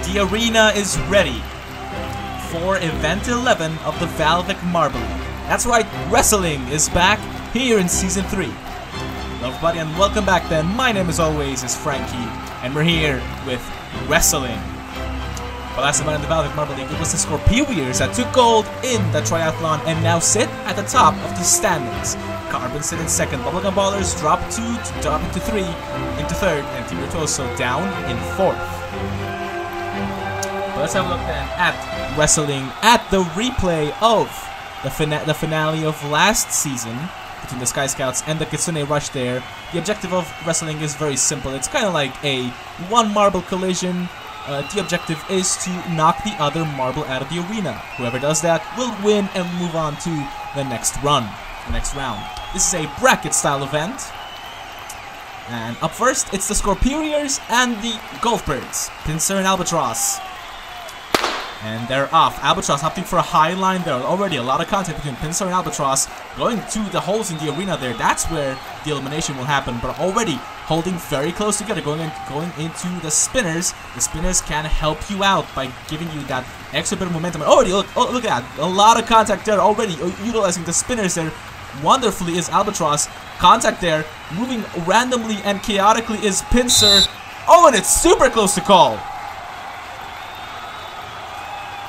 The arena is ready for Event 11 of the VALVIK Marble League. That's right, wrestling is back here in Season 3. Hello everybody and welcome back then. My name as always is Frankie and we're here with wrestling. The last event in the VALVIK Marble League, it was the Scorpions that took gold in the triathlon and now sit at the top of the standings. Carbon sit in second, Bubblegum Ballers drop into third, and Team Virtuoso down in fourth. Let's have a look then at wrestling at the replay of the finale of last season between the Sky Scouts and the Kitsune Rush there. The objective of wrestling is very simple. It's kind of like a one marble collision. The objective is to knock the other marble out of the arena. Whoever does that will win and move on to the next round. This is a bracket style event. And up first, it's the Scorpions and the Golfbirds, Pincer and Albatross. And they're off. Albatross opting for a high line there. Already a lot of contact between Pincer and Albatross. Going to the holes in the arena there. That's where the elimination will happen. But already holding very close together. Going into the spinners. The spinners can help you out by giving you that extra bit of momentum. Already, look at that. A lot of contact there already. Utilizing the spinners there wonderfully is Albatross. Contact there. Moving randomly and chaotically is Pincer. Oh, and it's super close to call.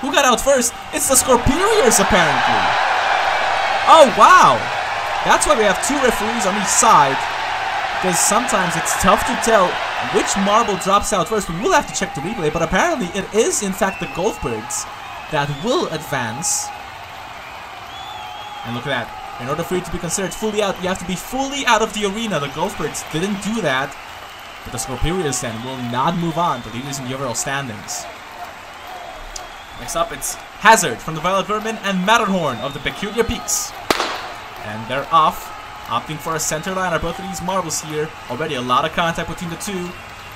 Who got out first? It's the Scorpions, apparently. Oh, wow. That's why we have two referees on each side. Because sometimes it's tough to tell which marble drops out first. We will have to check the replay, but apparently it is, in fact, the Golfbirds that will advance. And look at that. In order for you to be considered fully out, you have to be fully out of the arena. The Golfbirds didn't do that. But the Scorpions then will not move on, the leaders in the overall standings. Next up, it's Hazard from the Violet Vermin and Matterhorn of the Peculiar Peaks. And they're off, opting for a center line on both of these marbles here. Already a lot of contact between the two.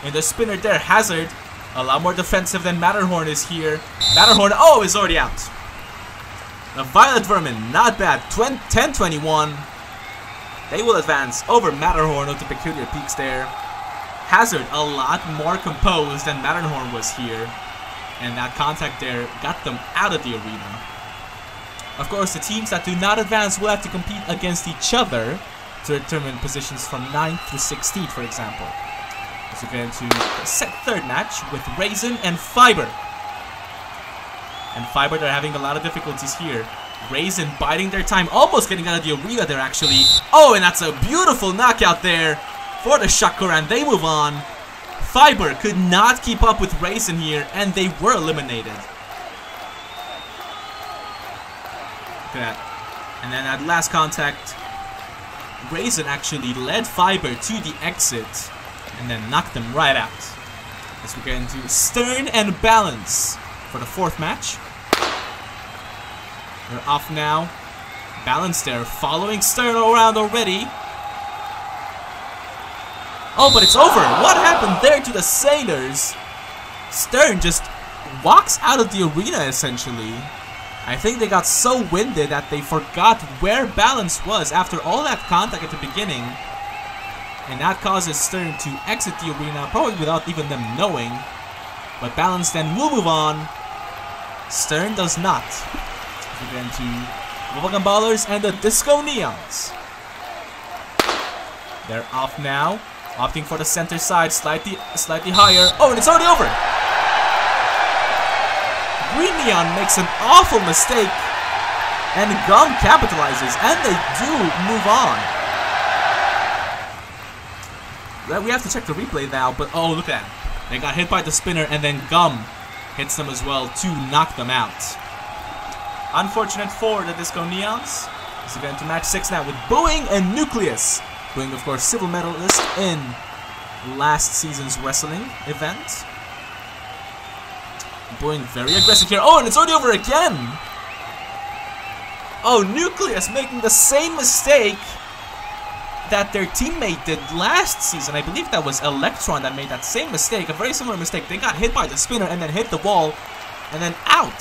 In the spinner there, Hazard, a lot more defensive than Matterhorn is here. Matterhorn, oh, is already out. The Violet Vermin, not bad, 10-21. They will advance over Matterhorn of the Peculiar Peaks there. Hazard, a lot more composed than Matterhorn was here. And that contact there got them out of the arena. Of course, the teams that do not advance will have to compete against each other to determine positions from 9th to 16th, for example. As we get into the third match with Raisin and Fiber. And Fiber, they're having a lot of difficulties here. Raisin biding their time, almost getting out of the arena there, actually. Oh, and that's a beautiful knockout there for the Shakuran. They move on. Fiber could not keep up with Raisin here, and they were eliminated. Look at that. And then at last contact, Raisin actually led Fiber to the exit, and then knocked them right out. As we get into Stern and Balance for the fourth match. They're off now. Balance there, following Stern around already. Oh, but it's over. What happened there to the Sailors? Stern just walks out of the arena, essentially. I think they got so winded that they forgot where Balance was after all that contact at the beginning. And that causes Stern to exit the arena, probably without even them knowing. But Balance then will move on. Stern does not. We get into Bubblegum Ballers and the Disco Neons. They're off now. Opting for the center side, slightly higher. Oh, and it's already over! Green Neon makes an awful mistake. And Gum capitalizes, and they do move on. We have to check the replay now, but oh, look at that. They got hit by the spinner, and then Gum hits them as well to knock them out. Unfortunate for the Disco Neons. Let's get into match 6 now with Booing and Nucleus. Booing, of course, silver medalist in last season's wrestling event. Booing very aggressive here. Oh, and it's already over again! Oh, Nucleus making the same mistake that their teammate did last season. I believe that was Electron that made that same mistake, a very similar mistake. They got hit by the spinner and then hit the wall and then out.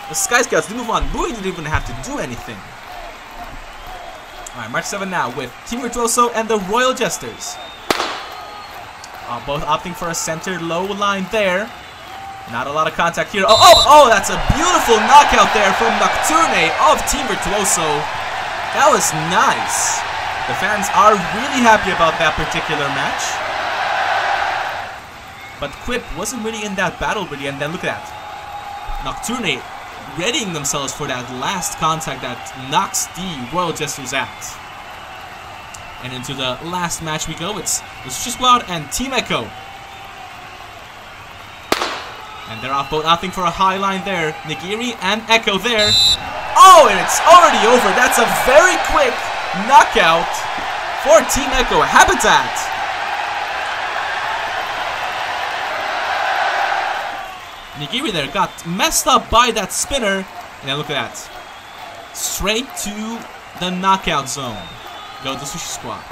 The Sky Scouts did move on. Booing didn't even have to do anything. Alright, match 7 now with Team Virtuoso and the Royal Jesters. Both opting for a center low line there. Not a lot of contact here. Oh, that's a beautiful knockout there from Nocturne of Team Virtuoso. That was nice. The fans are really happy about that particular match. But Quip wasn't really in that battle really, and then look at that. Nocturne readying themselves for that last contact that knocks the Royal Jesters out. And into the last match we go. It's the Sushi Squad and Team Echo. And they're off both opting for a high line there. Nigiri and Echo there. Oh, and it's already over. That's a very quick knockout for Team Echo. Habitat. Nigiri there got messed up by that spinner. And then look at that. Straight to the knockout zone. Go to Sushi Squad.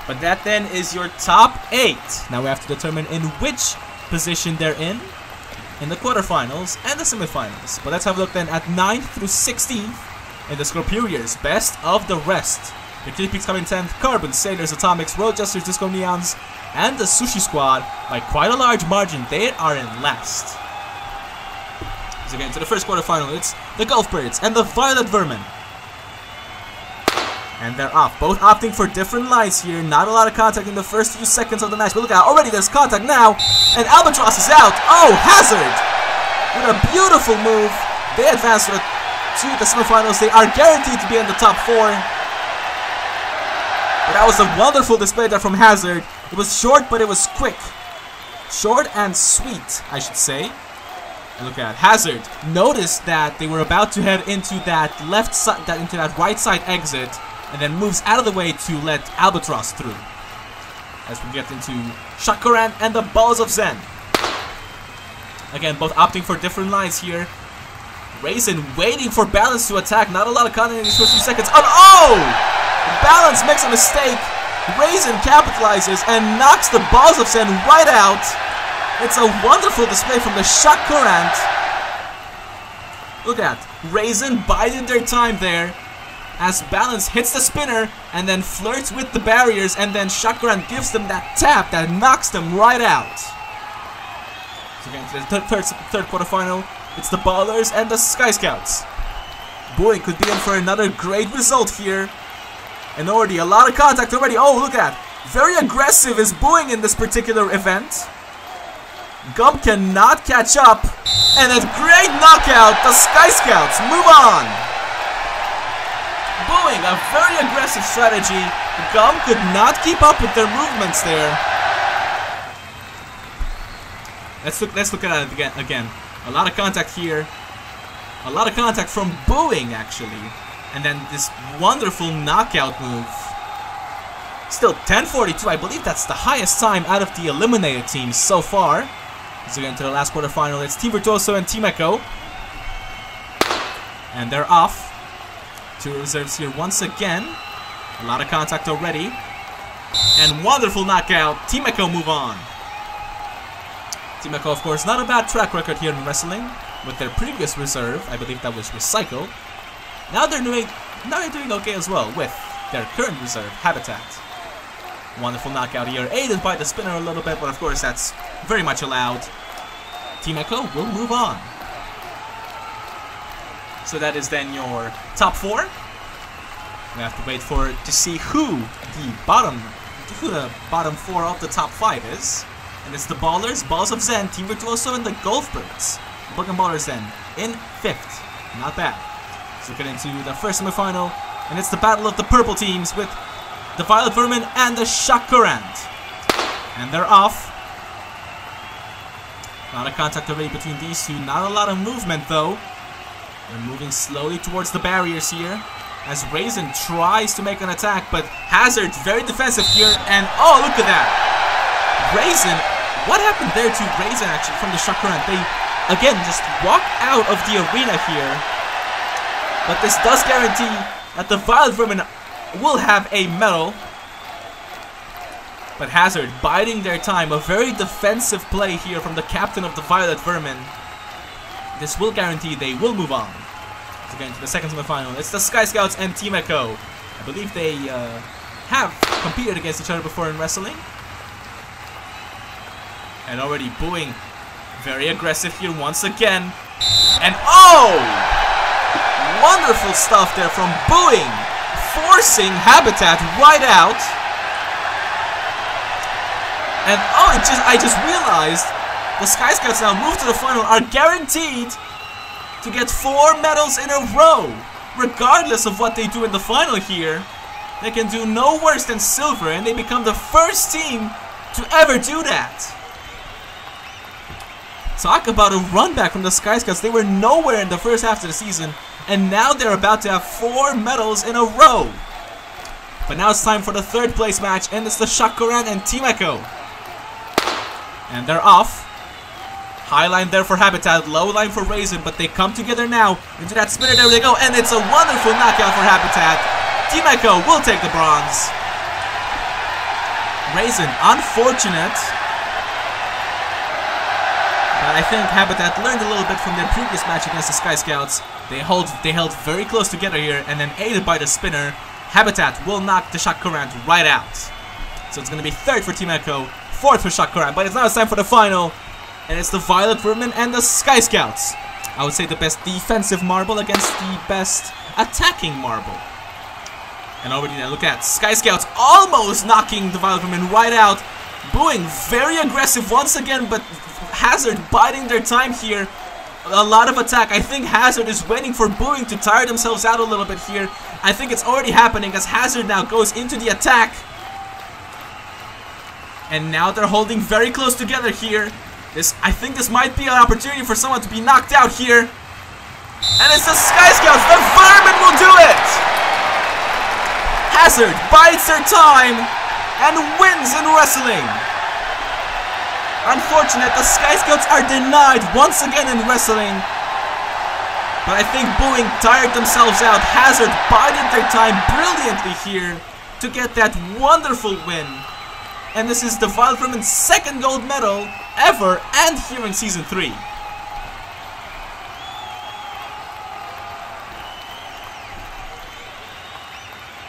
But that then is your top 8. Now we have to determine in which position they're in the quarterfinals and the semifinals. But let's have a look then at 9th through 16th in the Scorpions. Best of the rest. The Kitty Peaks coming 10th, Carbon, Sailors, Atomics, Road Jesters, Disco Neons, and the Sushi Squad by quite a large margin. They are in last. So again, to the first quarterfinal, it's the Gulf Birds and the Violet Vermin. And they're off, both opting for different lines here. Not a lot of contact in the first few seconds of the match. But look out, already there's contact now. And Albatross is out. Oh, Hazard! With a beautiful move. They advance to the semifinals. They are guaranteed to be in the top 4. But that was a wonderful display there from Hazard. It was short, but it was quick. Short and sweet, I should say. And look at Hazard. Notice that they were about to head into that left side, into that right side exit. And then moves out of the way to let Albatross through. As we get into Shakuran and the Balls of Zen. Again, both opting for different lines here. Raisin waiting for Balance to attack. Not a lot of content in these first few seconds. Oh! Balance makes a mistake. Raisin capitalizes and knocks the Balls of Zen right out. It's a wonderful display from the Shakuran. Look at that. Raisin biding their time there. As Balance hits the spinner and then flirts with the barriers, and then Shakuran gives them that tap that knocks them right out. So again, to the third quarterfinal, it's the Ballers and the Sky Scouts. Booing could be in for another great result here. And already a lot of contact already. Oh, look at that. Very aggressive is Booing in this particular event. Gump cannot catch up. And a great knockout. The Sky Scouts move on. Booing, a very aggressive strategy. Gum could not keep up with their movements there. Let's look at it again. A lot of contact here. A lot of contact from Booing, actually. And then this wonderful knockout move. Still 10:42. I believe that's the highest time out of the eliminated teams so far. So again, to the last quarterfinal, it's Team Virtuoso and Team Echo. And they're off. 2 reserves here once again. A lot of contact already. And wonderful knockout. Team Echo move on. Team Echo, of course, not a bad track record here in wrestling. With their previous reserve, I believe that was Recycle. Now they're doing okay as well with their current reserve, Habitat. Wonderful knockout here, aided by the spinner a little bit, but of course that's very much allowed. Team Echo will move on. So that is then your top 4. We have to wait to see who the bottom 4 of the top 5 is. And it's the Ballers, Balls of Zen, Team Virtuoso, and the Golf Birds. Bug and Ballers then in 5th. Not bad. So we get into the first semifinal, and it's the battle of the purple teams with the Violet Vermin and the Shakurant. And they're off. A lot of contact already between these two. Not a lot of movement though. They're moving slowly towards the barriers here as Raisin tries to make an attack, but Hazard very defensive here, and oh, look at that! Raisin, what happened there to Raisin actually from the Shakuran? They, again, just walk out of the arena here, but this does guarantee that the Violet Vermin will have a medal. But Hazard biding their time, a very defensive play here from the captain of the Violet Vermin. This will guarantee they will move on. So again, to the second semifinal, it's the Sky Scouts and Team Echo. I believe they have competed against each other before in wrestling. And already Booing Very aggressive here once again. And oh! Wonderful stuff there from Booing, forcing Habitat right out. And oh, I just realized the Sky Scouts now move to the final are guaranteed to get 4 medals in a row. Regardless of what they do in the final here, they can do no worse than silver, and they become the first team to ever do that. Talk about a run back from the Sky Scouts. They were nowhere in the first half of the season, and now they're about to have 4 medals in a row. But now it's time for the 3rd place match, and it's the Shakuran and Team Echo. And they're off. High line there for Habitat, low line for Raisin, but they come together now into that spinner. There they go, and it's a wonderful knockout for Habitat. Team Echo will take the bronze. Raisin, unfortunate. But I think Habitat learned a little bit from their previous match against the Sky Scouts. They held very close together here, and then aided by the spinner, Habitat will knock the Shakuran right out. So it's going to be 3rd for Team Echo, 4th for Shakuran, but it's now time for the final. And it's the Violet Vermin and the Sky Scouts. I would say the best defensive marble against the best attacking marble. And already now, look at Sky Scouts almost knocking the Violet Vermin right out. Booing, very aggressive once again, but Hazard biding their time here. A lot of attack. I think Hazard is waiting for Booing to tire themselves out a little bit here. I think it's already happening as Hazard now goes into the attack. And now they're holding very close together here. I think this might be an opportunity for someone to be knocked out here. And it's the Sky Scouts. The Vermin will do it. Hazard bides their time and wins in wrestling. Unfortunate, the Sky Scouts are denied once again in wrestling. But I think Booing tired themselves out. Hazard bided their time brilliantly here to get that wonderful win. And this is the Violet Vermin's 2nd gold medal ever, and here in Season 3.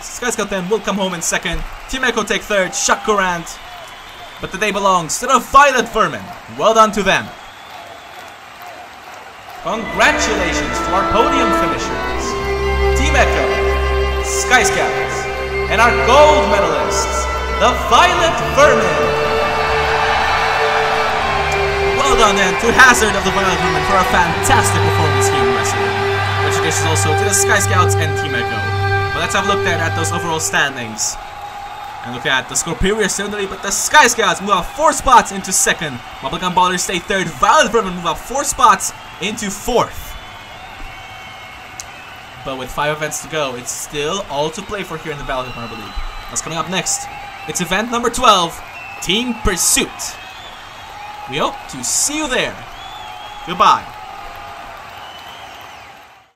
Sky Scout then will come home in 2nd. Team Echo take 3rd, Shakuran. But the day belongs to the Violet Vermin. Well done to them. Congratulations to our podium finishers, Team Echo, Sky Scouts, and our gold medalists, the Violet Vermin. Well done then to Hazard of the Violet Vermin for a fantastic performance here in wrestling. Congratulations also to the Sky Scouts and Team Echo. But let's have a look there at those overall standings. And look at the Scorperior similarly, but the Sky Scouts move up 4 spots into 2nd. Bubblegum Ballers stay 3rd. Violet Vermin move up 4 spots into 4th. But with 5 events to go, it's still all to play for here in the Violet Marble League. That's coming up next. It's event number 12, Team Pursuit. We hope to see you there. Goodbye.